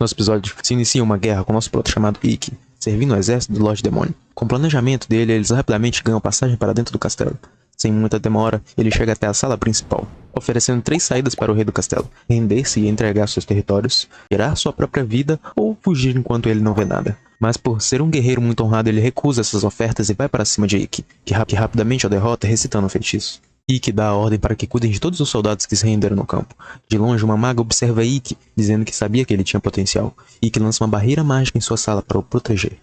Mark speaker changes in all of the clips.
Speaker 1: Nosso episódio se inicia uma guerra com nosso piloto chamado Ikki, servindo o exército do Lorde Demônio. Com o planejamento dele, eles rapidamente ganham passagem para dentro do castelo. Sem muita demora, ele chega até a sala principal, oferecendo 3 saídas para o rei do castelo: render-se e entregar seus territórios, tirar sua própria vida ou fugir enquanto ele não vê nada. Mas por ser um guerreiro muito honrado, ele recusa essas ofertas e vai para cima de Ikki, que rapidamente o derrota recitando um feitiço. Ikki dá a ordem para que cuidem de todos os soldados que se renderam no campo. De longe, uma maga observa Ikki, dizendo que sabia que ele tinha potencial. Ikki lança uma barreira mágica em sua sala para o proteger.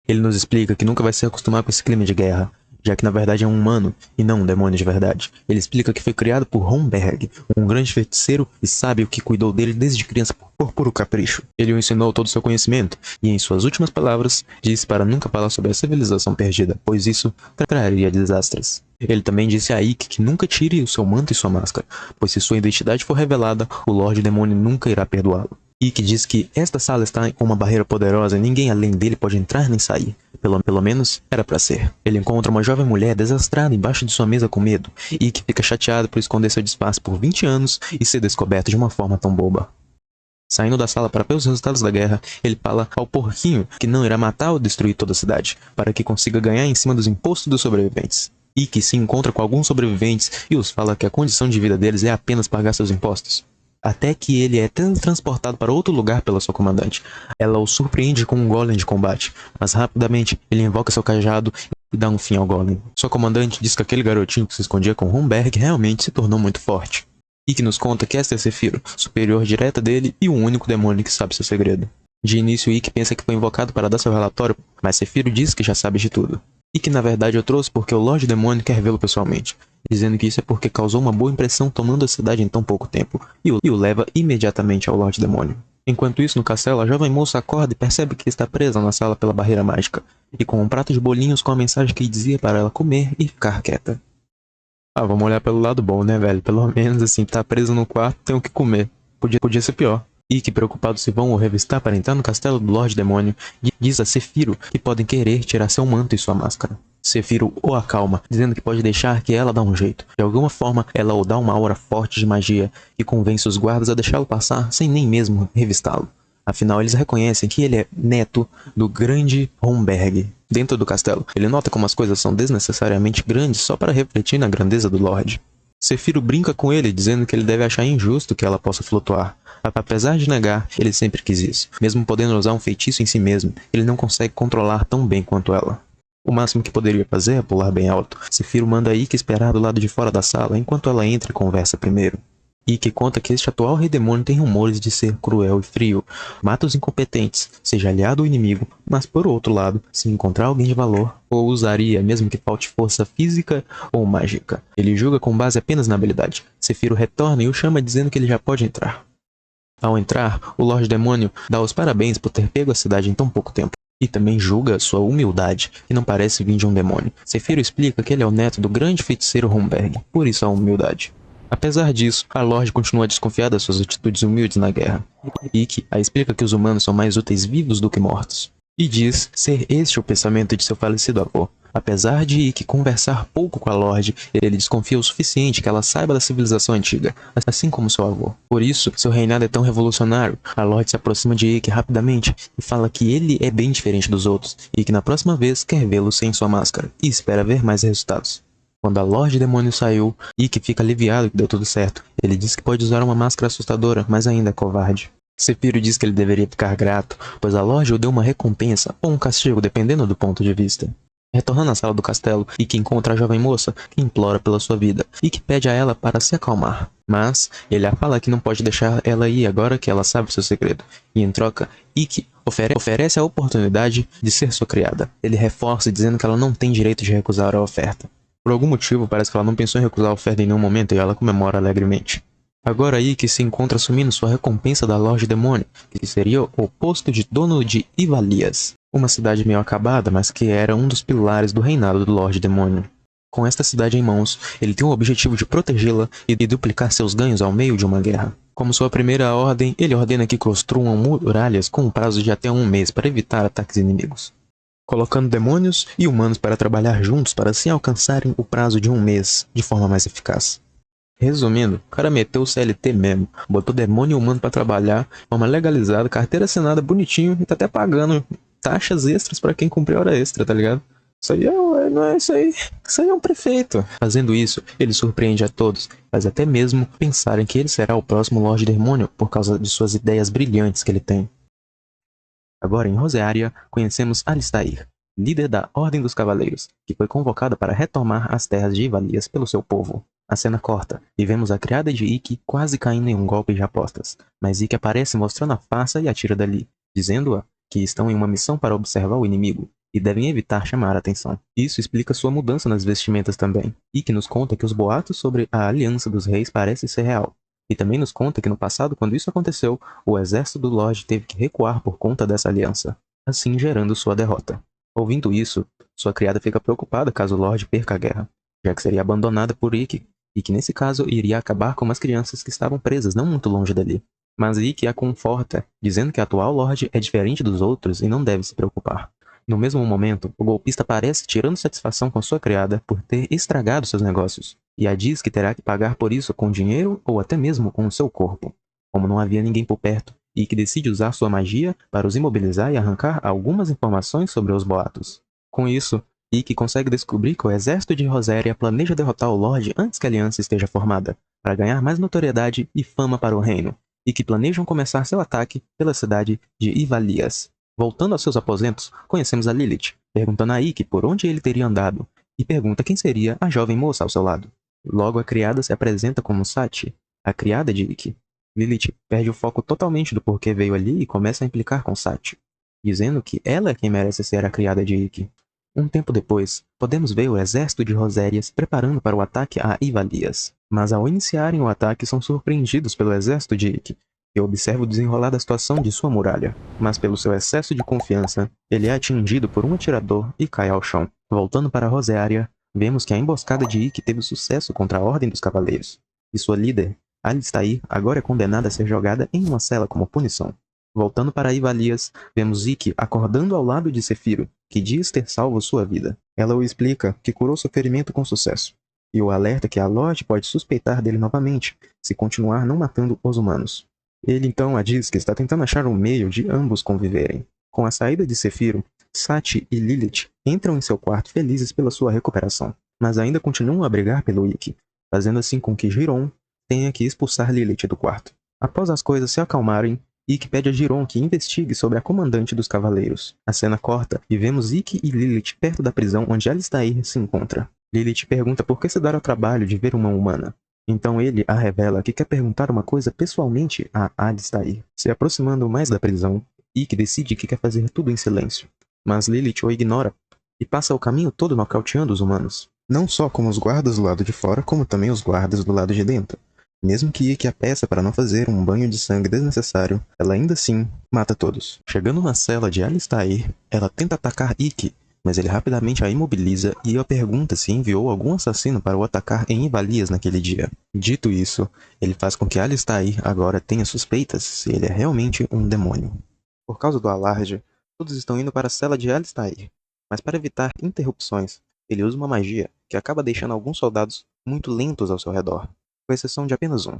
Speaker 1: Ele nos explica que nunca vai se acostumar com esse clima de guerra, já que na verdade é um humano e não um demônio de verdade. Ele explica que foi criado por Homberg, um grande feiticeiro e sábio que cuidou dele desde criança por puro capricho. Ele o ensinou todo o seu conhecimento e, em suas últimas palavras, disse para nunca falar sobre a civilização perdida, pois isso traria desastres. Ele também disse a Ikki que nunca tire o seu manto e sua máscara, pois se sua identidade for revelada, o Lorde Demônio nunca irá perdoá-lo. Ikki diz que esta sala está com uma barreira poderosa e ninguém além dele pode entrar nem sair. Pelo menos era para ser. Ele encontra uma jovem mulher desastrada embaixo de sua mesa com medo. Ikki fica chateado por esconder seu disfarce por 20 anos e ser descoberto de uma forma tão boba. Saindo da sala para ver os resultados da guerra, ele fala ao porquinho que não irá matar ou destruir toda a cidade, para que consiga ganhar em cima dos impostos dos sobreviventes. Ikki se encontra com alguns sobreviventes e os fala que a condição de vida deles é apenas pagar seus impostos. Até que ele é teletransportado para outro lugar pela sua comandante. Ela o surpreende com um golem de combate, mas rapidamente ele invoca seu cajado e dá um fim ao golem. Sua comandante diz que aquele garotinho que se escondia com Homberg realmente se tornou muito forte. Ikki nos conta que esta é Sephiroth, superior direta dele e o único demônio que sabe seu segredo. De início, Ikki pensa que foi invocado para dar seu relatório, mas Sephiroth diz que já sabe de tudo. E que na verdade eu trouxe porque o Lorde Demônio quer vê-lo pessoalmente, dizendo que isso é porque causou uma boa impressão tomando a cidade em tão pouco tempo, e o leva imediatamente ao Lorde Demônio. Enquanto isso, no castelo, a jovem moça acorda e percebe que está presa na sala pela barreira mágica, e com um prato de bolinhos com a mensagem que dizia para ela comer e ficar quieta. Ah, vamos olhar pelo lado bom, né, velho? Pelo menos assim, tá preso no quarto, tem o que comer. Podia ser pior. Ikki, preocupado se vão o revistar para entrar no castelo do Lorde Demônio, diz a Sephiroth que podem querer tirar seu manto e sua máscara. Sephiroth o acalma, dizendo que pode deixar que ela dá um jeito. De alguma forma, ela o dá uma aura forte de magia e convence os guardas a deixá-lo passar sem nem mesmo revistá-lo. Afinal, eles reconhecem que ele é neto do grande Homberg. Dentro do castelo, ele nota como as coisas são desnecessariamente grandes só para refletir na grandeza do Lorde. Sephiroth brinca com ele, dizendo que ele deve achar injusto que ela possa flutuar. Apesar de negar, ele sempre quis isso. Mesmo podendo usar um feitiço em si mesmo, ele não consegue controlar tão bem quanto ela. O máximo que poderia fazer é pular bem alto. Sephiroth manda Ikki esperar do lado de fora da sala enquanto ela entra e conversa primeiro. Ikki conta que este atual rei demônio tem rumores de ser cruel e frio, mata os incompetentes, seja aliado ou inimigo, mas por outro lado, se encontrar alguém de valor, ou usaria mesmo que falte força física ou mágica. Ele julga com base apenas na habilidade. Sephiroth retorna e o chama dizendo que ele já pode entrar. Ao entrar, o Lorde Demônio dá os parabéns por ter pego a cidade em tão pouco tempo. E também julga sua humildade, que não parece vir de um demônio. Sephiroth explica que ele é o neto do grande feiticeiro Homberg, por isso a humildade. Apesar disso, a Lorde continua desconfiada das suas atitudes humildes na guerra. Ikki a explica que os humanos são mais úteis vivos do que mortos. E diz ser este o pensamento de seu falecido avô. Apesar de Ikki conversar pouco com a Lorde, ele desconfia o suficiente que ela saiba da civilização antiga, assim como seu avô. Por isso, seu reinado é tão revolucionário. A Lorde se aproxima de Ikki rapidamente e fala que ele é bem diferente dos outros, e que na próxima vez quer vê-lo sem sua máscara, e espera ver mais resultados. Quando a Lorde Demônio saiu, Ikki fica aliviado que deu tudo certo. Ele diz que pode usar uma máscara assustadora, mas ainda é covarde. Sephiroth diz que ele deveria ficar grato, pois a Lorde o deu uma recompensa ou um castigo, dependendo do ponto de vista. Retornando à sala do castelo, Ikki encontra a jovem moça, que implora pela sua vida, e que pede a ela para se acalmar. Mas ele a fala que não pode deixar ela ir agora que ela sabe seu segredo, e em troca, Ikki oferece a oportunidade de ser sua criada. Ele reforça dizendo que ela não tem direito de recusar a oferta. Por algum motivo, parece que ela não pensou em recusar a oferta em nenhum momento e ela comemora alegremente. Agora Ikki se encontra assumindo sua recompensa da Lorde Demônio, que seria o posto de dono de Ivalias, uma cidade meio acabada, mas que era um dos pilares do reinado do Lorde Demônio. Com esta cidade em mãos, ele tem o objetivo de protegê-la e duplicar seus ganhos ao meio de uma guerra. Como sua primeira ordem, ele ordena que construam muralhas com um prazo de até 1 mês para evitar ataques inimigos, colocando demônios e humanos para trabalhar juntos para assim alcançarem o prazo de 1 mês de forma mais eficaz. Resumindo, o cara meteu o CLT mesmo, botou demônio humano pra trabalhar, forma legalizada, carteira assinada bonitinho e tá até pagando taxas extras pra quem cumprir hora extra, tá ligado? Isso aí não é isso aí. Isso aí é um prefeito. Fazendo isso, ele surpreende a todos, faz até mesmo pensarem que ele será o próximo Lorde Demônio por causa de suas ideias brilhantes que ele tem. Agora, em Rosearia, conhecemos Alistair, líder da Ordem dos Cavaleiros, que foi convocada para retomar as terras de Ivalias pelo seu povo. A cena corta, e vemos a criada de Ikki quase caindo em um golpe de apostas, mas Ikki aparece mostrando a farsa e atira dali, dizendo-a que estão em uma missão para observar o inimigo, e devem evitar chamar a atenção. Isso explica sua mudança nas vestimentas também. Ikki nos conta que os boatos sobre a aliança dos reis parecem ser real, e também nos conta que no passado, quando isso aconteceu, o exército do Lorde teve que recuar por conta dessa aliança, assim gerando sua derrota. Ouvindo isso, sua criada fica preocupada caso o Lorde perca a guerra, já que seria abandonada por Ikki, e que nesse caso iria acabar com as crianças que estavam presas não muito longe dali. Mas Ikki a conforta, dizendo que o atual Lorde é diferente dos outros e não deve se preocupar. No mesmo momento, o golpista aparece tirando satisfação com sua criada por ter estragado seus negócios, e a diz que terá que pagar por isso com dinheiro ou até mesmo com o seu corpo. Como não havia ninguém por perto, e que decide usar sua magia para os imobilizar e arrancar algumas informações sobre os boatos. Com isso, Ikki consegue descobrir que o exército de Roséria planeja derrotar o Lorde antes que a aliança esteja formada, para ganhar mais notoriedade e fama para o reino, e que planejam começar seu ataque pela cidade de Ivalias. Voltando aos seus aposentos, conhecemos a Lilith, perguntando a Ikki por onde ele teria andado, e pergunta quem seria a jovem moça ao seu lado. Logo a criada se apresenta como Sati, a criada de Ikki. Lilith perde o foco totalmente do porquê veio ali e começa a implicar com Sati, dizendo que ela é quem merece ser a criada de Ikki. Um tempo depois, podemos ver o exército de Rosérias preparando para o ataque a Ivalias, mas ao iniciarem o ataque são surpreendidos pelo exército de Ikki, que observa o desenrolar da situação de sua muralha, mas pelo seu excesso de confiança, ele é atingido por um atirador e cai ao chão. Voltando para Rosearia, vemos que a emboscada de Ikki teve sucesso contra a Ordem dos Cavaleiros, e sua líder, Alistair, agora é condenada a ser jogada em uma cela como punição. Voltando para Ivalias, vemos Ikki acordando ao lado de Cefiro, que diz ter salvo sua vida. Ela o explica que curou seu ferimento com sucesso, e o alerta que a Lorde pode suspeitar dele novamente, se continuar não matando os humanos. Ele então a diz que está tentando achar um meio de ambos conviverem. Com a saída de Cefiro, Sati e Lilith entram em seu quarto felizes pela sua recuperação, mas ainda continuam a brigar pelo Ikki, fazendo assim com que Giron tenha que expulsar Lilith do quarto. Após as coisas se acalmarem, Ikki pede a Giron que investigue sobre a comandante dos cavaleiros. A cena corta e vemos Ikki e Lilith perto da prisão onde Alistair se encontra. Lilith pergunta por que se dar ao trabalho de ver uma humana. Então ele a revela que quer perguntar uma coisa pessoalmente a Alistair. Se aproximando mais da prisão, Ikki decide que quer fazer tudo em silêncio. Mas Lilith o ignora e passa o caminho todo nocauteando os humanos. Não só como os guardas do lado de fora, como também os guardas do lado de dentro. Mesmo que Ikki a peça para não fazer um banho de sangue desnecessário, ela ainda assim mata todos. Chegando na cela de Alistair, ela tenta atacar Ikki, mas ele rapidamente a imobiliza e a pergunta se enviou algum assassino para o atacar em Ivalias naquele dia. Dito isso, ele faz com que Alistair agora tenha suspeitas se ele é realmente um demônio. Por causa do alarde, todos estão indo para a cela de Alistair, mas para evitar interrupções, ele usa uma magia que acaba deixando alguns soldados muito lentos ao seu redor, com exceção de apenas um,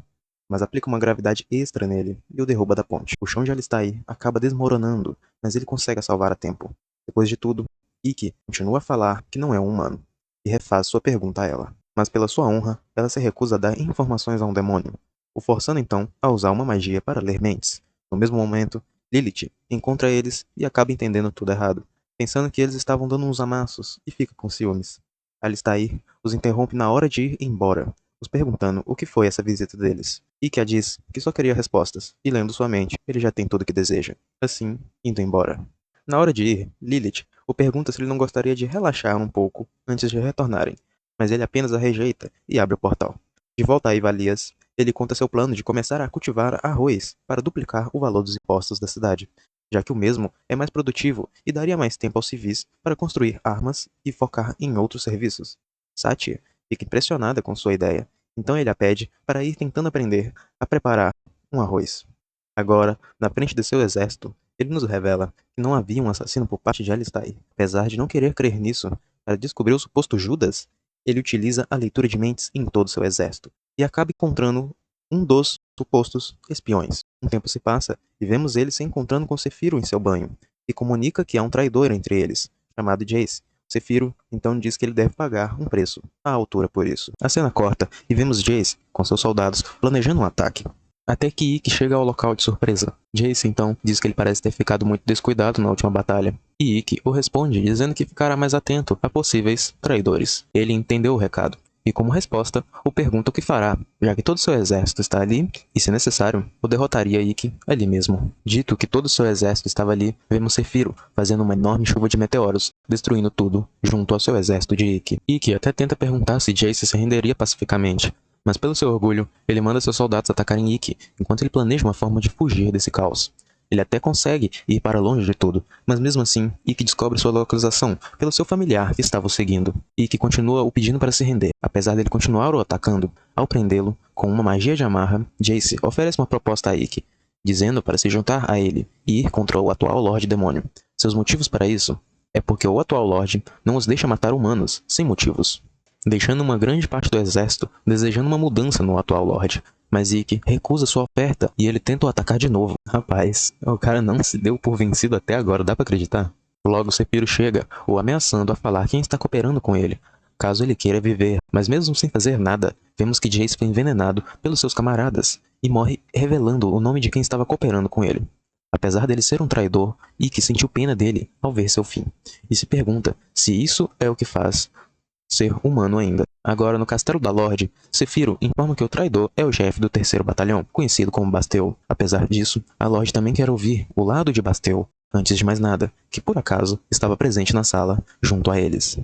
Speaker 1: mas aplica uma gravidade extra nele e o derruba da ponte. O chão de Alistair acaba desmoronando, mas ele consegue a salvar a tempo. Depois de tudo, Ikki continua a falar que não é um humano, e refaz sua pergunta a ela. Mas pela sua honra, ela se recusa a dar informações a um demônio, o forçando então a usar uma magia para ler mentes. No mesmo momento, Lilith encontra eles e acaba entendendo tudo errado, pensando que eles estavam dando uns amassos, e fica com ciúmes. Alistair os interrompe na hora de ir embora, os perguntando o que foi essa visita deles. Ikki a diz que só queria respostas, e lendo sua mente, ele já tem tudo o que deseja. Assim, indo embora. Na hora de ir, Lilith o pergunta se ele não gostaria de relaxar um pouco antes de retornarem, mas ele apenas a rejeita e abre o portal. De volta a Ivalias, ele conta seu plano de começar a cultivar arroz para duplicar o valor dos impostos da cidade, já que o mesmo é mais produtivo e daria mais tempo aos civis para construir armas e focar em outros serviços. Satya fica impressionada com sua ideia, então ele a pede para ir tentando aprender a preparar um arroz. Agora, na frente de seu exército, ele nos revela que não havia um assassino por parte de Alistair. Apesar de não querer crer nisso, para descobrir o suposto Judas, ele utiliza a leitura de mentes em todo seu exército, e acaba encontrando um dos supostos espiões. Um tempo se passa e vemos ele se encontrando com Sephiroth em seu banho, e comunica que há um traidor entre eles, chamado Jace. Sephiroth então diz que ele deve pagar um preço à altura por isso. A cena corta e vemos Jace, com seus soldados, planejando um ataque. Até que Ikki chega ao local de surpresa. Jace então diz que ele parece ter ficado muito descuidado na última batalha, e Ikki o responde dizendo que ficará mais atento a possíveis traidores. Ele entendeu o recado, e como resposta, o pergunta o que fará, já que todo seu exército está ali, e se necessário, o derrotaria Ikki ali mesmo. Dito que todo seu exército estava ali, vemos Sephiroth fazendo uma enorme chuva de meteoros, destruindo tudo, junto ao seu exército de Ikki. Ikki até tenta perguntar se Jace se renderia pacificamente, mas pelo seu orgulho, ele manda seus soldados atacarem Ikki, enquanto ele planeja uma forma de fugir desse caos. Ele até consegue ir para longe de tudo, mas mesmo assim, Ikki descobre sua localização pelo seu familiar que estava o seguindo. Ikki continua o pedindo para se render, apesar dele continuar o atacando. Ao prendê-lo, com uma magia de amarra, Jace oferece uma proposta a Ikki, dizendo para se juntar a ele e ir contra o atual Lorde Demônio. Seus motivos para isso é porque o atual Lorde não os deixa matar humanos, sem motivos, deixando uma grande parte do exército desejando uma mudança no atual Lorde. Mas Ikki recusa sua oferta e ele tenta o atacar de novo. Rapaz, o cara não se deu por vencido até agora, dá pra acreditar? Logo Sephiroth chega, o ameaçando a falar quem está cooperando com ele, caso ele queira viver. Mas mesmo sem fazer nada, vemos que Jace foi envenenado pelos seus camaradas e morre revelando o nome de quem estava cooperando com ele. Apesar dele ser um traidor, Ikki sentiu pena dele ao ver seu fim, e se pergunta se isso é o que faz ser humano ainda. Agora, no castelo da Lorde, Sephiroth informa que o traidor é o chefe do 3º batalhão, conhecido como Basteu. Apesar disso, a Lorde também quer ouvir o lado de Basteu, antes de mais nada, que por acaso estava presente na sala, junto a eles.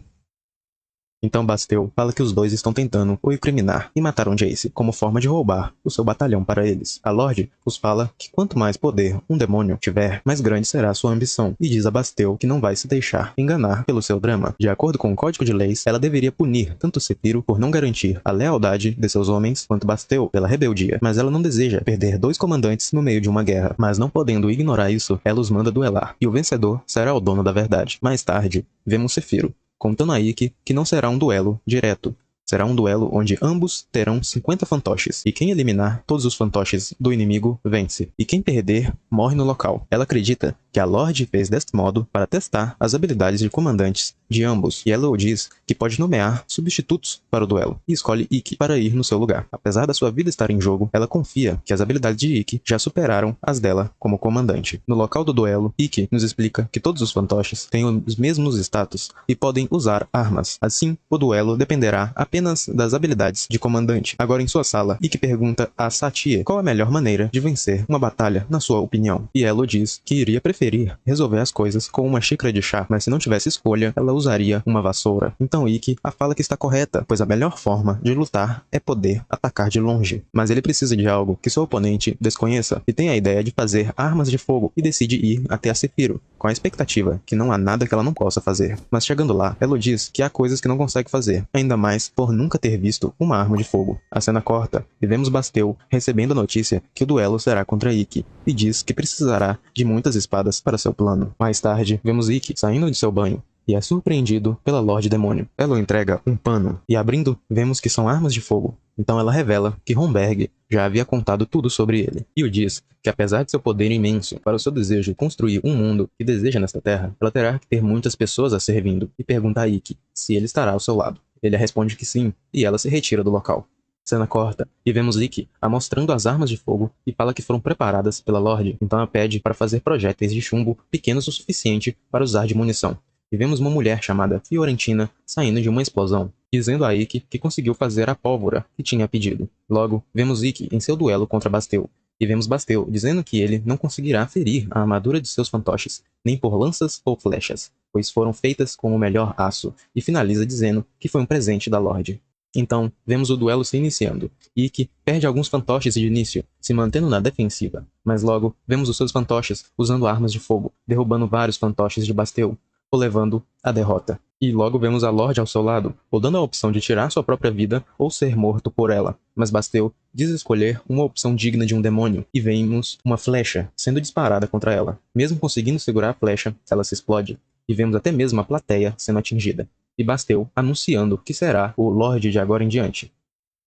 Speaker 1: Então Basteu fala que os dois estão tentando o incriminar e mataram Jace como forma de roubar o seu batalhão para eles. A Lorde os fala que quanto mais poder um demônio tiver, mais grande será sua ambição, e diz a Basteu que não vai se deixar enganar pelo seu drama. De acordo com o Código de Leis, ela deveria punir tanto Sephiroth por não garantir a lealdade de seus homens, quanto Basteu pela rebeldia, mas ela não deseja perder 2 comandantes no meio de uma guerra. Mas não podendo ignorar isso, ela os manda duelar, e o vencedor será o dono da verdade. Mais tarde, vemos Sephiroth contando a Ikki que não será um duelo direto. Será um duelo onde ambos terão 50 fantoches, e quem eliminar todos os fantoches do inimigo vence, e quem perder morre no local. Ela acredita que a Lorde fez deste modo para testar as habilidades de comandantes de ambos, e ela o diz que pode nomear substitutos para o duelo, e escolhe Ikki para ir no seu lugar. Apesar da sua vida estar em jogo, ela confia que as habilidades de Ikki já superaram as dela como comandante. No local do duelo, Ikki nos explica que todos os fantoches têm os mesmos status e podem usar armas. Assim, o duelo dependerá apenas das habilidades de comandante. Agora em sua sala, Ikki pergunta a Satie qual a melhor maneira de vencer uma batalha na sua opinião, e ela diz que iria preferir resolver as coisas com uma xícara de chá, mas se não tivesse escolha, ela usaria uma vassoura. Então Ikki a fala que está correta, pois a melhor forma de lutar é poder atacar de longe. Mas ele precisa de algo que seu oponente desconheça, e tem a ideia de fazer armas de fogo, e decide ir até a Sephiroth, com a expectativa que não há nada que ela não possa fazer. Mas chegando lá, ela diz que há coisas que não consegue fazer, ainda mais por nunca ter visto uma arma de fogo. A cena corta, e vemos Basteu recebendo a notícia que o duelo será contra Ikki, e diz que precisará de muitas espadas para seu plano. Mais tarde, vemos Ikki saindo de seu banho, e é surpreendido pela Lorde Demônio. Ela o entrega um pano, e abrindo, vemos que são armas de fogo. Então ela revela que Romberg já havia contado tudo sobre ele, e o diz que apesar de seu poder imenso para o seu desejo de construir um mundo que deseja nesta terra, ela terá que ter muitas pessoas a servindo, e pergunta a Ikki se ele estará ao seu lado. Ele responde que sim, e ela se retira do local. Cena corta, e vemos Ikki amostrando as armas de fogo e fala que foram preparadas pela Lorde, então ela pede para fazer projéteis de chumbo pequenos o suficiente para usar de munição. E vemos uma mulher chamada Fiorentina saindo de uma explosão, dizendo a Ikki que conseguiu fazer a pólvora que tinha pedido. Logo, vemos Ikki em seu duelo contra Basteu, e vemos Basteu dizendo que ele não conseguirá ferir a armadura de seus fantoches, nem por lanças ou flechas, pois foram feitas com o melhor aço, e finaliza dizendo que foi um presente da Lorde. Então, vemos o duelo se iniciando. Ikki perde alguns fantoches de início, se mantendo na defensiva, mas logo vemos os seus fantoches usando armas de fogo, derrubando vários fantoches de Basteu, o levando à derrota. E logo vemos a Lorde ao seu lado, ou dando a opção de tirar sua própria vida ou ser morto por ela. Mas Basteu diz escolher uma opção digna de um demônio, e vemos uma flecha sendo disparada contra ela. Mesmo conseguindo segurar a flecha, ela se explode, e vemos até mesmo a plateia sendo atingida, e Basteu anunciando que será o Lorde de agora em diante.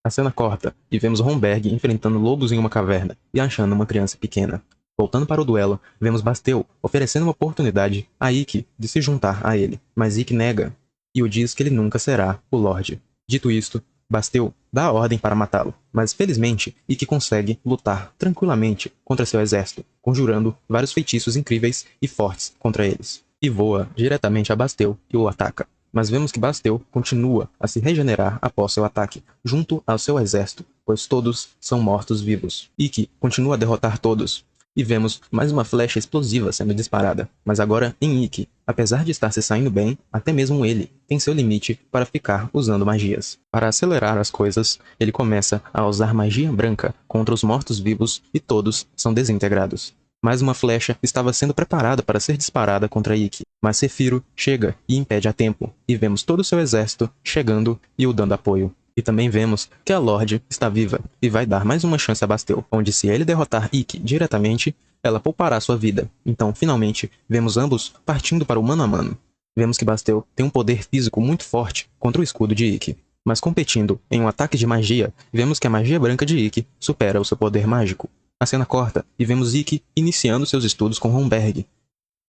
Speaker 1: A cena corta e vemos Romberg enfrentando lobos em uma caverna e achando uma criança pequena. Voltando para o duelo, vemos Basteu oferecendo uma oportunidade a Ikki de se juntar a ele, mas Ikki nega e o diz que ele nunca será o Lorde. Dito isto, Basteu dá a ordem para matá-lo, mas felizmente Ikki consegue lutar tranquilamente contra seu exército, conjurando vários feitiços incríveis e fortes contra eles, e voa diretamente a Basteu e o ataca. Mas vemos que Basteu continua a se regenerar após seu ataque, junto ao seu exército, pois todos são mortos-vivos. Ikki continua a derrotar todos, e vemos mais uma flecha explosiva sendo disparada, mas agora em Ikki. Apesar de estar se saindo bem, até mesmo ele tem seu limite para ficar usando magias. Para acelerar as coisas, ele começa a usar magia branca contra os mortos-vivos e todos são desintegrados. Mais uma flecha estava sendo preparada para ser disparada contra Ikki, mas Sefiro chega e impede a tempo, e vemos todo o seu exército chegando e o dando apoio. E também vemos que a Lorde está viva e vai dar mais uma chance a Basteu, onde se ele derrotar Ikki diretamente, ela poupará sua vida. Então, finalmente, vemos ambos partindo para o mano a mano. Vemos que Basteu tem um poder físico muito forte contra o escudo de Ikki, mas competindo em um ataque de magia, vemos que a magia branca de Ikki supera o seu poder mágico. A cena corta e vemos Ikki iniciando seus estudos com Romberg.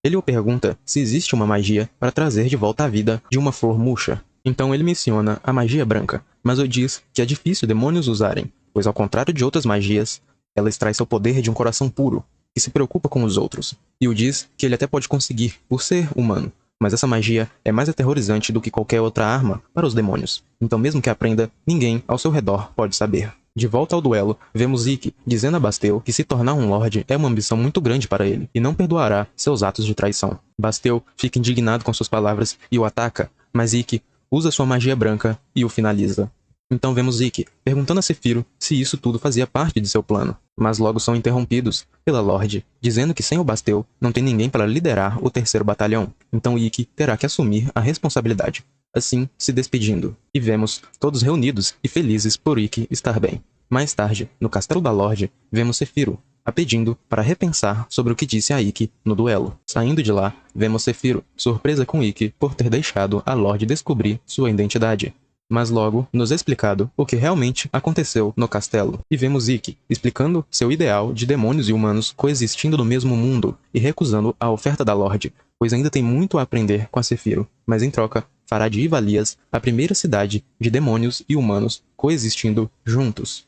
Speaker 1: Ele o pergunta se existe uma magia para trazer de volta à vida de uma flor murcha. Então ele menciona a magia branca, mas o diz que é difícil demônios usarem, pois ao contrário de outras magias, ela extrai seu poder de um coração puro, que se preocupa com os outros, e o diz que ele até pode conseguir por ser humano, mas essa magia é mais aterrorizante do que qualquer outra arma para os demônios, então mesmo que aprenda, ninguém ao seu redor pode saber. De volta ao duelo, vemos Ikki dizendo a Basteu que se tornar um Lorde é uma ambição muito grande para ele, e não perdoará seus atos de traição. Basteu fica indignado com suas palavras e o ataca, mas Ikki usa sua magia branca e o finaliza. Então vemos Ikki perguntando a Sefiro se isso tudo fazia parte de seu plano, mas logo são interrompidos pela Lorde, dizendo que sem o Basteu não tem ninguém para liderar o terceiro batalhão, então Ikki terá que assumir a responsabilidade, assim se despedindo. E vemos todos reunidos e felizes por Ikki estar bem. Mais tarde, no castelo da Lorde, vemos Sefiro a pedindo para repensar sobre o que disse a Ikki no duelo. Saindo de lá, vemos Sefiro surpresa com Ikki por ter deixado a Lorde descobrir sua identidade. Mas logo nos é explicado o que realmente aconteceu no castelo. E vemos Ikki explicando seu ideal de demônios e humanos coexistindo no mesmo mundo e recusando a oferta da Lorde, pois ainda tem muito a aprender com a Sefiro, mas em troca fará de Ivalias a primeira cidade de demônios e humanos coexistindo juntos.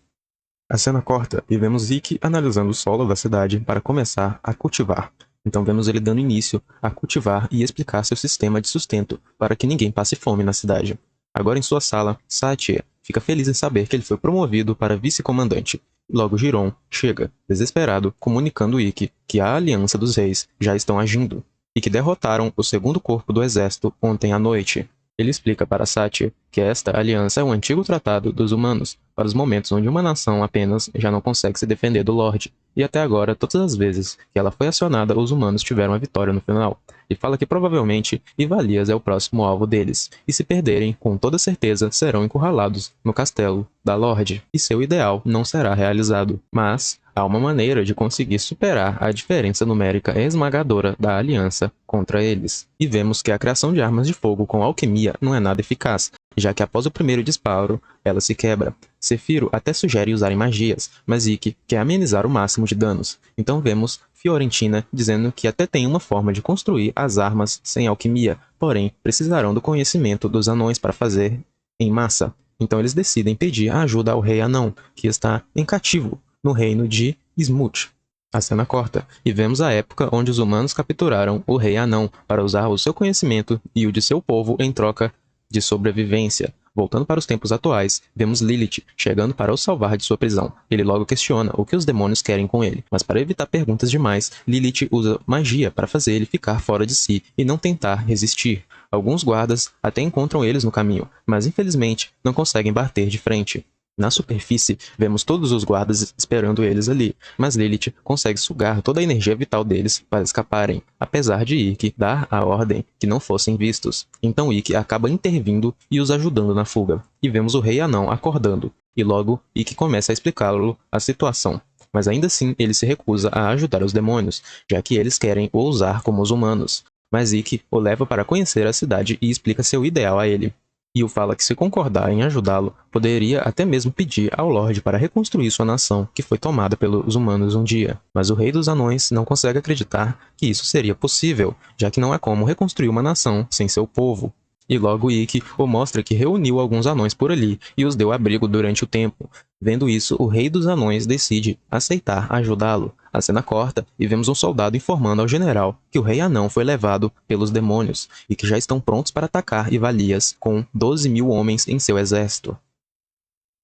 Speaker 1: A cena corta e vemos Ikki analisando o solo da cidade para começar a cultivar. Então vemos ele dando início a cultivar e explicar seu sistema de sustento para que ninguém passe fome na cidade. Agora em sua sala, Satya fica feliz em saber que ele foi promovido para vice-comandante. Logo Giron chega, desesperado, comunicando Ikki que a Aliança dos Reis já estão agindo e que derrotaram o segundo corpo do exército ontem à noite. Ele explica para Satya que esta aliança é um antigo tratado dos humanos, para os momentos onde uma nação apenas já não consegue se defender do Lorde, e até agora, todas as vezes que ela foi acionada, os humanos tiveram a vitória no final. E fala que provavelmente Ivalias é o próximo alvo deles, e se perderem, com toda certeza serão encurralados no castelo da Lorde, e seu ideal não será realizado. Mas há uma maneira de conseguir superar a diferença numérica esmagadora da aliança contra eles. E vemos que a criação de armas de fogo com alquimia não é nada eficaz, já que após o primeiro disparo, ela se quebra. Sefiro até sugere usarem magias, mas Ikki quer amenizar o máximo de danos. Então vemos Fiorentina dizendo que até tem uma forma de construir as armas sem alquimia, porém precisarão do conhecimento dos anões para fazer em massa. Então eles decidem pedir a ajuda ao rei anão, que está em cativo no reino de Smoot. A cena corta, e vemos a época onde os humanos capturaram o rei anão para usar o seu conhecimento e o de seu povo em troca de sobrevivência. Voltando para os tempos atuais, vemos Lilith chegando para o salvar de sua prisão. Ele logo questiona o que os demônios querem com ele, mas para evitar perguntas demais, Lilith usa magia para fazer ele ficar fora de si e não tentar resistir. Alguns guardas até encontram eles no caminho, mas infelizmente não conseguem bater de frente. Na superfície, vemos todos os guardas esperando eles ali, mas Lilith consegue sugar toda a energia vital deles para escaparem, apesar de Ikki dar a ordem que não fossem vistos. Então Ikki acaba intervindo e os ajudando na fuga. E vemos o rei anão acordando, e logo Ikki começa a explicá-lo a situação. Mas ainda assim ele se recusa a ajudar os demônios, já que eles querem o usar como os humanos. Mas Ikki o leva para conhecer a cidade e explica seu ideal a ele. E o fala que se concordar em ajudá-lo, poderia até mesmo pedir ao Lorde para reconstruir sua nação, que foi tomada pelos humanos um dia. Mas o rei dos anões não consegue acreditar que isso seria possível, já que não é como reconstruir uma nação sem seu povo. E logo Ikki o mostra que reuniu alguns anões por ali e os deu abrigo durante o tempo. Vendo isso, o rei dos anões decide aceitar ajudá-lo. A cena corta e vemos um soldado informando ao general que o rei anão foi levado pelos demônios e que já estão prontos para atacar Ivalias com 12.000 homens em seu exército.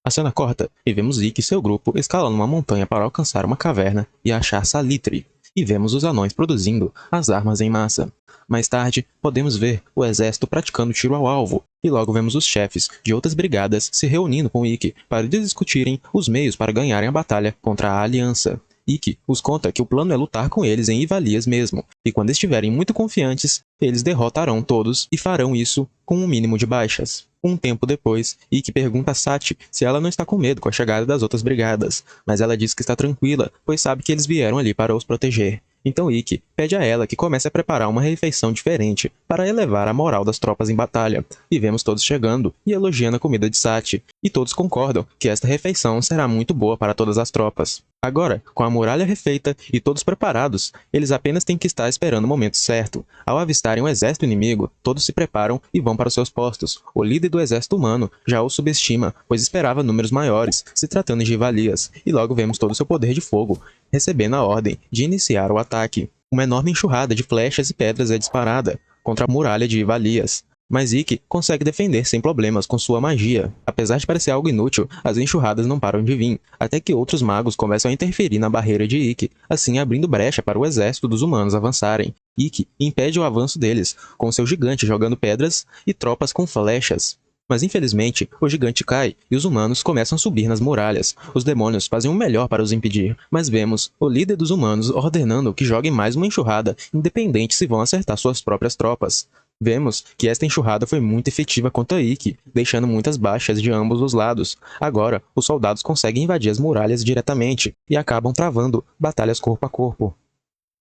Speaker 1: A cena corta e vemos Ikki e seu grupo escalando uma montanha para alcançar uma caverna e achar Salitre. E vemos os anões produzindo as armas em massa. Mais tarde, podemos ver o exército praticando tiro ao alvo, e logo vemos os chefes de outras brigadas se reunindo com Ikki para discutirem os meios para ganharem a batalha contra a Aliança. Ikki os conta que o plano é lutar com eles em Ivalias mesmo, e quando estiverem muito confiantes, eles derrotarão todos e farão isso com um mínimo de baixas. Um tempo depois, Ikki pergunta a Sati se ela não está com medo com a chegada das outras brigadas, mas ela diz que está tranquila, pois sabe que eles vieram ali para os proteger. Então Ikki pede a ela que comece a preparar uma refeição diferente para elevar a moral das tropas em batalha. E vemos todos chegando e elogiando a comida de Sati, e todos concordam que esta refeição será muito boa para todas as tropas. Agora, com a muralha refeita e todos preparados, eles apenas têm que estar esperando o momento certo. Ao avistarem o exército inimigo, todos se preparam e vão para os seus postos. O líder do exército humano já o subestima, pois esperava números maiores, se tratando de Ivalias, e logo vemos todo o seu poder de fogo, recebendo a ordem de iniciar o ataque. Uma enorme enxurrada de flechas e pedras é disparada contra a muralha de Ivalias. Mas Ikki consegue defender sem problemas com sua magia. Apesar de parecer algo inútil, as enxurradas não param de vir, até que outros magos começam a interferir na barreira de Ikki, assim abrindo brecha para o exército dos humanos avançarem. Ikki impede o avanço deles, com seu gigante jogando pedras e tropas com flechas. Mas infelizmente, o gigante cai e os humanos começam a subir nas muralhas. Os demônios fazem o melhor para os impedir, mas vemos o líder dos humanos ordenando que joguem mais uma enxurrada, independente se vão acertar suas próprias tropas. Vemos que esta enxurrada foi muito efetiva contra Ikki, deixando muitas baixas de ambos os lados. Agora, os soldados conseguem invadir as muralhas diretamente e acabam travando batalhas corpo a corpo.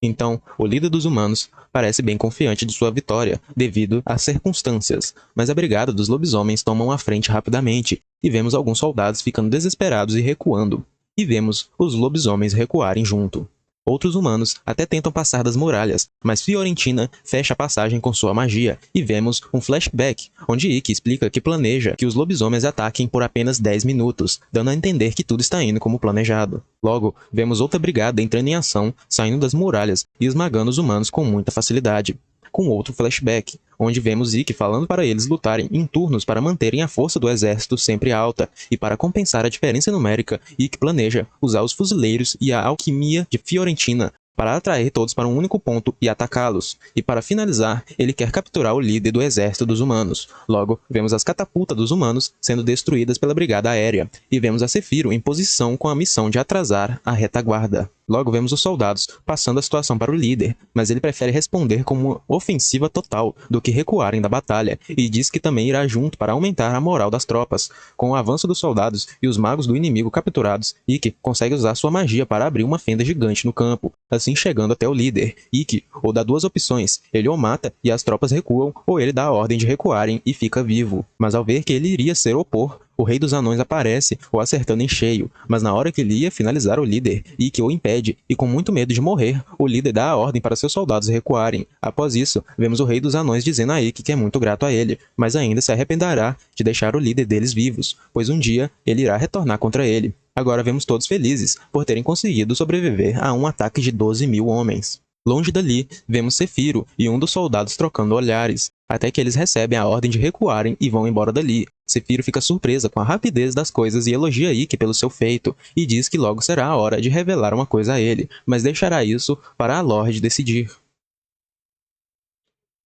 Speaker 1: Então, o líder dos humanos parece bem confiante de sua vitória, devido às circunstâncias, mas a brigada dos lobisomens tomam a frente rapidamente, e vemos alguns soldados ficando desesperados e recuando. E vemos os lobisomens recuarem junto. Outros humanos até tentam passar das muralhas, mas Fiorentina fecha a passagem com sua magia, e vemos um flashback, onde Ikki explica que planeja que os lobisomens ataquem por apenas 10 minutos, dando a entender que tudo está indo como planejado. Logo, vemos outra brigada entrando em ação, saindo das muralhas e esmagando os humanos com muita facilidade. Com outro flashback, onde vemos Ikki falando para eles lutarem em turnos para manterem a força do exército sempre alta, e para compensar a diferença numérica, Ikki planeja usar os fuzileiros e a alquimia de Fiorentina para atrair todos para um único ponto e atacá-los. E para finalizar, ele quer capturar o líder do exército dos humanos. Logo, vemos as catapultas dos humanos sendo destruídas pela brigada aérea, e vemos a Cefiro em posição com a missão de atrasar a retaguarda. Logo vemos os soldados passando a situação para o líder, mas ele prefere responder com uma ofensiva total do que recuarem da batalha, e diz que também irá junto para aumentar a moral das tropas. Com o avanço dos soldados e os magos do inimigo capturados, Ikki consegue usar sua magia para abrir uma fenda gigante no campo, assim chegando até o líder. Ikki ou dá duas opções: ele o mata e as tropas recuam, ou ele dá a ordem de recuarem e fica vivo. Mas ao ver que ele iria ser opor, o rei dos anões aparece, o acertando em cheio, mas na hora que ele ia finalizar o líder, Ikki o impede, e com muito medo de morrer, o líder dá a ordem para seus soldados recuarem. Após isso, vemos o rei dos anões dizendo a Ikki que é muito grato a ele, mas ainda se arrependerá de deixar o líder deles vivos, pois um dia ele irá retornar contra ele. Agora vemos todos felizes por terem conseguido sobreviver a um ataque de 12.000 homens. Longe dali, vemos Cefiro e um dos soldados trocando olhares, até que eles recebem a ordem de recuarem e vão embora dali. Cefiro fica surpresa com a rapidez das coisas e elogia Ikki pelo seu feito, e diz que logo será a hora de revelar uma coisa a ele, mas deixará isso para a Lorde decidir.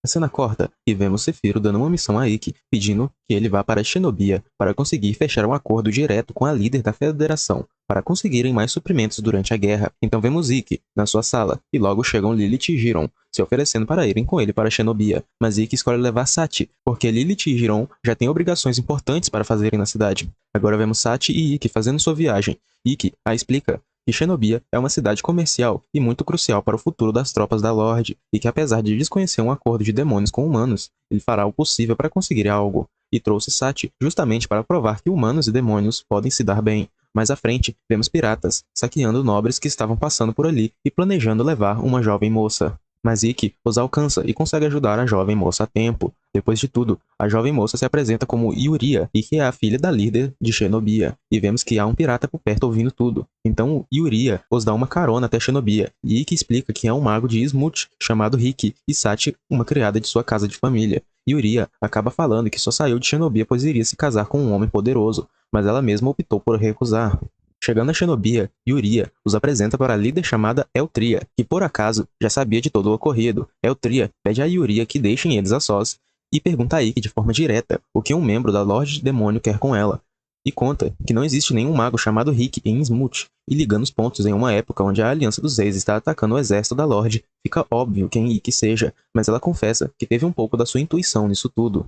Speaker 1: A cena corta e vemos Cefiro dando uma missão a Ikki, pedindo que ele vá para Xenobia para conseguir fechar um acordo direto com a líder da Federação, para conseguirem mais suprimentos durante a guerra. Então vemos Ikki na sua sala, e logo chegam Lilith e Giron, se oferecendo para irem com ele para Xenobia. Mas Ikki escolhe levar Sati, porque Lilith e Giron já têm obrigações importantes para fazerem na cidade. Agora vemos Sati e Ikki fazendo sua viagem. Ikki a explica que Xenobia é uma cidade comercial e muito crucial para o futuro das tropas da Lorde, e que apesar de desconhecer um acordo de demônios com humanos, ele fará o possível para conseguir algo, e trouxe Sati justamente para provar que humanos e demônios podem se dar bem. Mais à frente, vemos piratas saqueando nobres que estavam passando por ali e planejando levar uma jovem moça. Mas Ikki os alcança e consegue ajudar a jovem moça a tempo. Depois de tudo, a jovem moça se apresenta como Yuria e que é a filha da líder de Xenobia. E vemos que há um pirata por perto ouvindo tudo. Então Yuria os dá uma carona até Xenobia. E Ikki explica que é um mago de Ismut chamado Riki e Sati, uma criada de sua casa de família. Yuria acaba falando que só saiu de Xenobia pois iria se casar com um homem poderoso, mas ela mesma optou por recusar. Chegando a Xenobia, Yuria os apresenta para a líder chamada Eltria, que por acaso já sabia de todo o ocorrido. Eltria pede a Yuria que deixem eles a sós e pergunta a Ikki de forma direta o que um membro da Lorde Demônio quer com ela. E conta que não existe nenhum mago chamado Rick em Ismut, e ligando os pontos em uma época onde a Aliança dos Reis está atacando o exército da Lorde, fica óbvio quem Ikki seja, mas ela confessa que teve um pouco da sua intuição nisso tudo.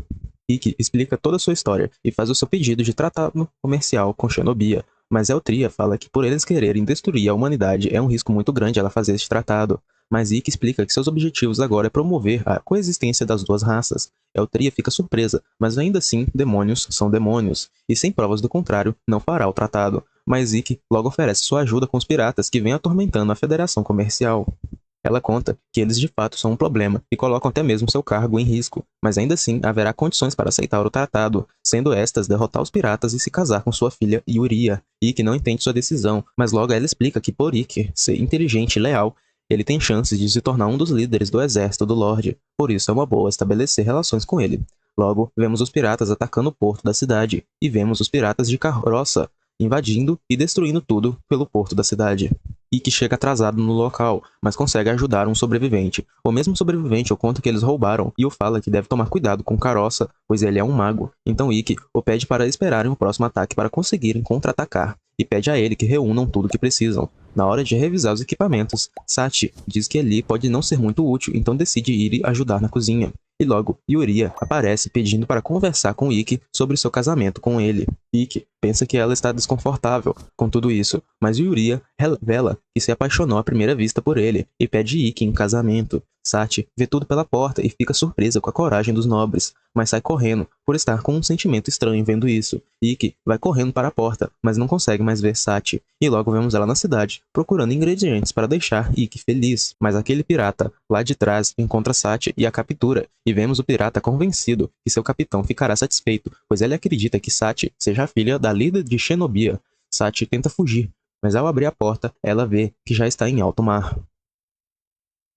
Speaker 1: Ikki explica toda a sua história e faz o seu pedido de tratado comercial com Xenobia, mas Eltria fala que por eles quererem destruir a humanidade é um risco muito grande ela fazer este tratado. Mas Ikki explica que seus objetivos agora é promover a coexistência das duas raças. Eltria fica surpresa, mas ainda assim, demônios são demônios, e sem provas do contrário, não fará o tratado. Mas Ikki logo oferece sua ajuda com os piratas que vêm atormentando a Federação Comercial. Ela conta que eles de fato são um problema e colocam até mesmo seu cargo em risco, mas ainda assim haverá condições para aceitar o tratado, sendo estas derrotar os piratas e se casar com sua filha Yuria. Ikki não entende sua decisão, mas logo ela explica que por Ikki ser inteligente e leal, ele tem chances de se tornar um dos líderes do exército do Lorde, por isso é uma boa estabelecer relações com ele. Logo, vemos os piratas atacando o porto da cidade, e vemos os piratas de carroça invadindo e destruindo tudo pelo porto da cidade. Ikki chega atrasado no local, mas consegue ajudar um sobrevivente. O mesmo sobrevivente o conta que eles roubaram e o fala que deve tomar cuidado com Caroça, pois ele é um mago. Então Ikki o pede para esperarem o próximo ataque para conseguirem contra-atacar, e pede a ele que reúnam tudo o que precisam. Na hora de revisar os equipamentos, Sati diz que ali pode não ser muito útil, então decide ir ajudar na cozinha. E logo, Yuria aparece pedindo para conversar com Ikki sobre seu casamento com ele. Ikki pensa que ela está desconfortável com tudo isso, mas Yuria revela que se apaixonou à primeira vista por ele e pede Ikki em casamento. Sati vê tudo pela porta e fica surpresa com a coragem dos nobres, mas sai correndo por estar com um sentimento estranho vendo isso. Ikki vai correndo para a porta, mas não consegue mais ver Sati, e logo vemos ela na cidade, procurando ingredientes para deixar Ikki feliz. Mas aquele pirata lá de trás encontra Sati e a captura, e vemos o pirata convencido que seu capitão ficará satisfeito, pois ele acredita que Sati seja a filha da líder de Xenobia. Sati tenta fugir, mas ao abrir a porta, ela vê que já está em alto mar.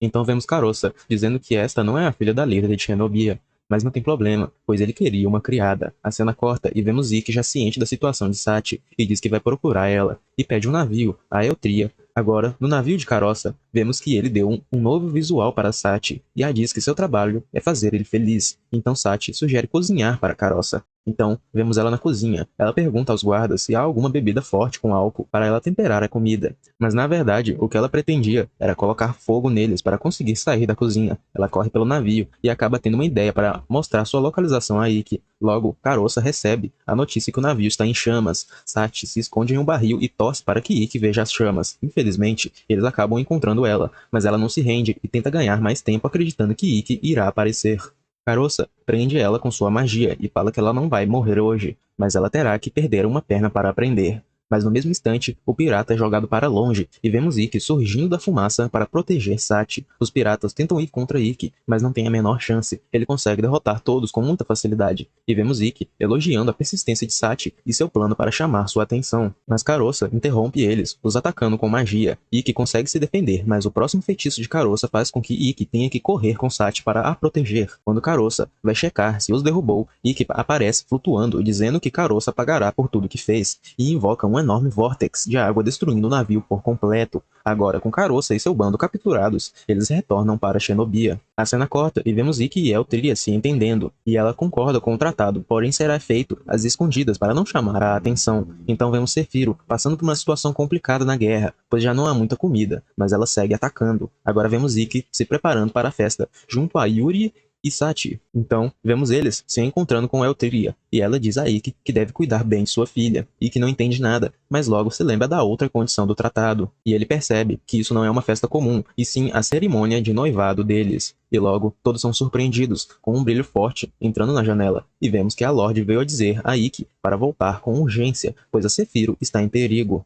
Speaker 1: Então vemos Caroça dizendo que esta não é a filha da líder de Xenobia, mas não tem problema, pois ele queria uma criada. A cena corta e vemos Ikki já ciente da situação de Sati, e diz que vai procurar ela, e pede um navio a Eltria. Agora, no navio de Caroça, vemos que ele deu um novo visual para Sati, e a diz que seu trabalho é fazer ele feliz. Então Sati sugere cozinhar para Caroça. Então, vemos ela na cozinha. Ela pergunta aos guardas se há alguma bebida forte com álcool para ela temperar a comida. Mas na verdade, o que ela pretendia era colocar fogo neles para conseguir sair da cozinha. Ela corre pelo navio e acaba tendo uma ideia para mostrar sua localização a Ikki. Logo, Caroça recebe a notícia que o navio está em chamas. Sati se esconde em um barril e torce para que Ikki veja as chamas. Infelizmente, eles acabam encontrando ela, mas ela não se rende e tenta ganhar mais tempo acreditando que Ikki irá aparecer. Caroça prende ela com sua magia e fala que ela não vai morrer hoje, mas ela terá que perder uma perna para aprender. Mas no mesmo instante, o pirata é jogado para longe e vemos Ikki surgindo da fumaça para proteger Sati. Os piratas tentam ir contra Ikki, mas não tem a menor chance. Ele consegue derrotar todos com muita facilidade. E vemos Ikki elogiando a persistência de Sati e seu plano para chamar sua atenção. Mas Caroça interrompe eles, os atacando com magia. Ikki consegue se defender, mas o próximo feitiço de Caroça faz com que Ikki tenha que correr com Sati para a proteger. Quando Caroça vai checar se os derrubou, Ikki aparece flutuando, dizendo que Caroça pagará por tudo que fez, e invoca um enorme vórtex de água destruindo o navio por completo. Agora, com Caroça e seu bando capturados, eles retornam para Xenobia. A cena corta e vemos Ikki e Eltria se entendendo, e ela concorda com o tratado, porém será feito às escondidas para não chamar a atenção. Então vemos Sefiro passando por uma situação complicada na guerra, pois já não há muita comida, mas ela segue atacando. Agora vemos Ikki se preparando para a festa, junto a Yuri e Sati. Então, vemos eles se encontrando com Elteria, e ela diz a Ikki que deve cuidar bem de sua filha, e que não entende nada, mas logo se lembra da outra condição do tratado, e ele percebe que isso não é uma festa comum, e sim a cerimônia de noivado deles. E logo, todos são surpreendidos, com um brilho forte, entrando na janela, e vemos que a Lorde veio a dizer a Ikki para voltar com urgência, pois a Sephiroth está em perigo.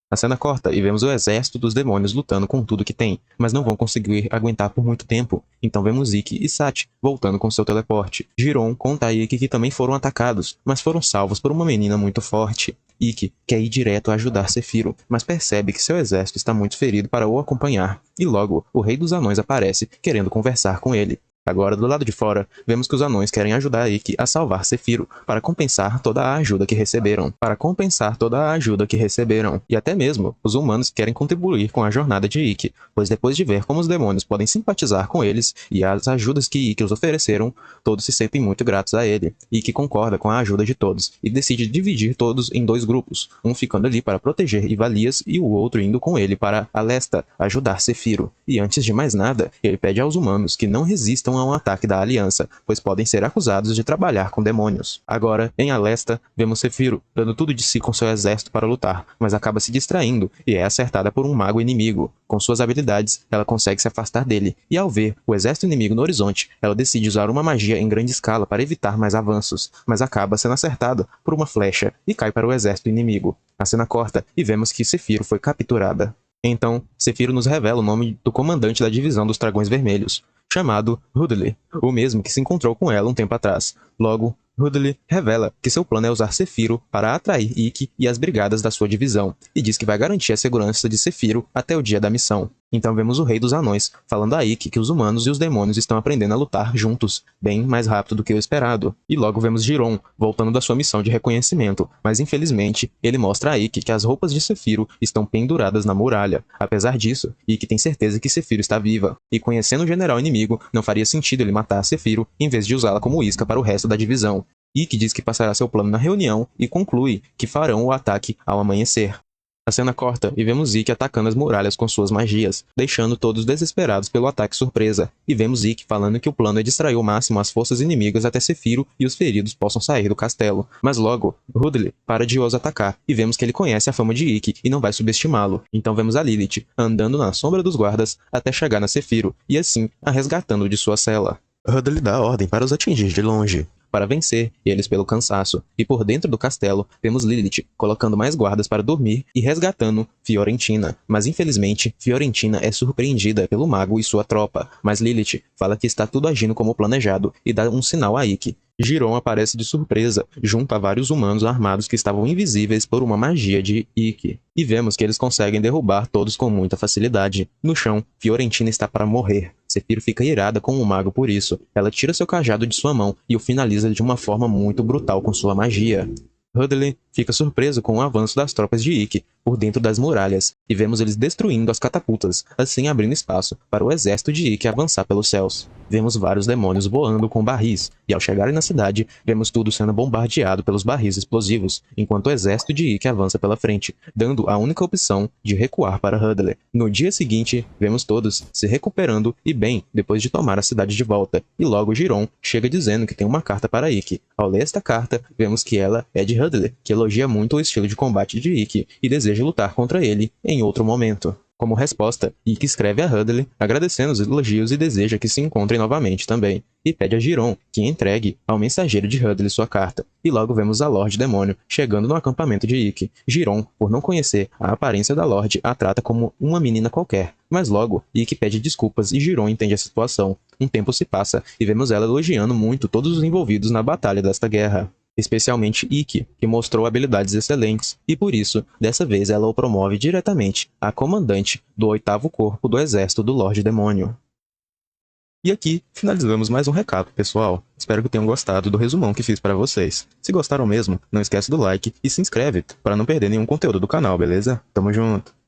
Speaker 1: A cena corta e vemos o exército dos demônios lutando com tudo que tem, mas não vão conseguir aguentar por muito tempo. Então vemos Ikki e Sati voltando com seu teleporte. Jiron conta a Ikki que também foram atacados, mas foram salvos por uma menina muito forte. Ikki quer ir direto a ajudar Sephiroth, mas percebe que seu exército está muito ferido para o acompanhar. E logo, o rei dos anões aparece, querendo conversar com ele. Agora, do lado de fora, vemos que os anões querem ajudar Ikki a salvar Sephiroth para compensar toda a ajuda que receberam. E até mesmo, os humanos querem contribuir com a jornada de Ikki, pois depois de ver como os demônios podem simpatizar com eles e as ajudas que Ikki os ofereceram, todos se sentem muito gratos a ele. Ikki concorda com a ajuda de todos e decide dividir todos em 2 grupos, um ficando ali para proteger Ivalias e o outro indo com ele para Alesta ajudar Sephiroth. E antes de mais nada, ele pede aos humanos que não resistam a um ataque da Aliança, pois podem ser acusados de trabalhar com demônios. Agora, em Alesta, vemos Sephiroth dando tudo de si com seu exército para lutar, mas acaba se distraindo e é acertada por um mago inimigo. Com suas habilidades, ela consegue se afastar dele, e ao ver o exército inimigo no horizonte, ela decide usar uma magia em grande escala para evitar mais avanços, mas acaba sendo acertada por uma flecha e cai para o exército inimigo. A cena corta e vemos que Sephiroth foi capturada. Então, Sephiroth nos revela o nome do comandante da divisão dos Dragões Vermelhos, chamado Rudley, o mesmo que se encontrou com ela um tempo atrás. Logo, Rudley revela que seu plano é usar Sephiroth para atrair Ikki e as brigadas da sua divisão, e diz que vai garantir a segurança de Sephiroth até o dia da missão. Então vemos o Rei dos Anões falando a Ikki que os humanos e os demônios estão aprendendo a lutar juntos, bem mais rápido do que o esperado. E logo vemos Jiron voltando da sua missão de reconhecimento, mas infelizmente ele mostra a Ikki que as roupas de Sephiroth estão penduradas na muralha. Apesar disso, Ikki tem certeza que Sephiroth está viva, e conhecendo o general inimigo, não faria sentido ele matar Sephiroth em vez de usá-la como isca para o resto da divisão. Ikki diz que passará seu plano na reunião e conclui que farão o ataque ao amanhecer. A cena corta e vemos Ikki atacando as muralhas com suas magias, deixando todos desesperados pelo ataque surpresa. E vemos Ikki falando que o plano é distrair ao máximo as forças inimigas até Sephiroth e os feridos possam sair do castelo. Mas logo, Rudley para de os atacar, e vemos que ele conhece a fama de Ikki e não vai subestimá-lo. Então vemos a Lilith andando na sombra dos guardas até chegar na Sephiroth, e assim a resgatando de sua cela. Rudley dá a ordem para os atingir de longe, para vencer eles pelo cansaço, e por dentro do castelo vemos Lilith colocando mais guardas para dormir e resgatando Fiorentina, mas infelizmente Fiorentina é surpreendida pelo mago e sua tropa, mas Lilith fala que está tudo agindo como planejado e dá um sinal a Ikki. Jiron aparece de surpresa, junto a vários humanos armados que estavam invisíveis por uma magia de Ikki. E vemos que eles conseguem derrubar todos com muita facilidade. No chão, Fiorentina está para morrer. Sephiroth fica irada com o mago por isso. Ela tira seu cajado de sua mão e o finaliza de uma forma muito brutal com sua magia. Rudley fica surpreso com o avanço das tropas de Ikki por dentro das muralhas, e vemos eles destruindo as catapultas, assim abrindo espaço para o exército de Ikki avançar pelos céus. Vemos vários demônios voando com barris, e ao chegarem na cidade, vemos tudo sendo bombardeado pelos barris explosivos, enquanto o exército de Ikki avança pela frente, dando a única opção de recuar para Rudley. No dia seguinte, vemos todos se recuperando e bem depois de tomar a cidade de volta, e logo Jiron chega dizendo que tem uma carta para Ikki. Ao ler esta carta, vemos que ela é de Rudley, que elogia muito o estilo de combate de Ikki e deseja lutar contra ele em outro momento. Como resposta, Ikki escreve a Rudley agradecendo os elogios e deseja que se encontrem novamente também, e pede a Jiron que entregue ao mensageiro de Rudley sua carta. E logo vemos a Lorde Demônio chegando no acampamento de Ikki. Jiron, por não conhecer a aparência da Lorde, a trata como uma menina qualquer. Mas logo, Ikki pede desculpas e Jiron entende a situação. Um tempo se passa e vemos ela elogiando muito todos os envolvidos na batalha desta guerra, especialmente Ikki, que mostrou habilidades excelentes, e por isso, dessa vez ela o promove diretamente a comandante do 8º Corpo do Exército do Lorde Demônio. E aqui, finalizamos mais um recado, pessoal. Espero que tenham gostado do resumão que fiz para vocês. Se gostaram mesmo, não esquece do like e se inscreve para não perder nenhum conteúdo do canal, beleza? Tamo junto!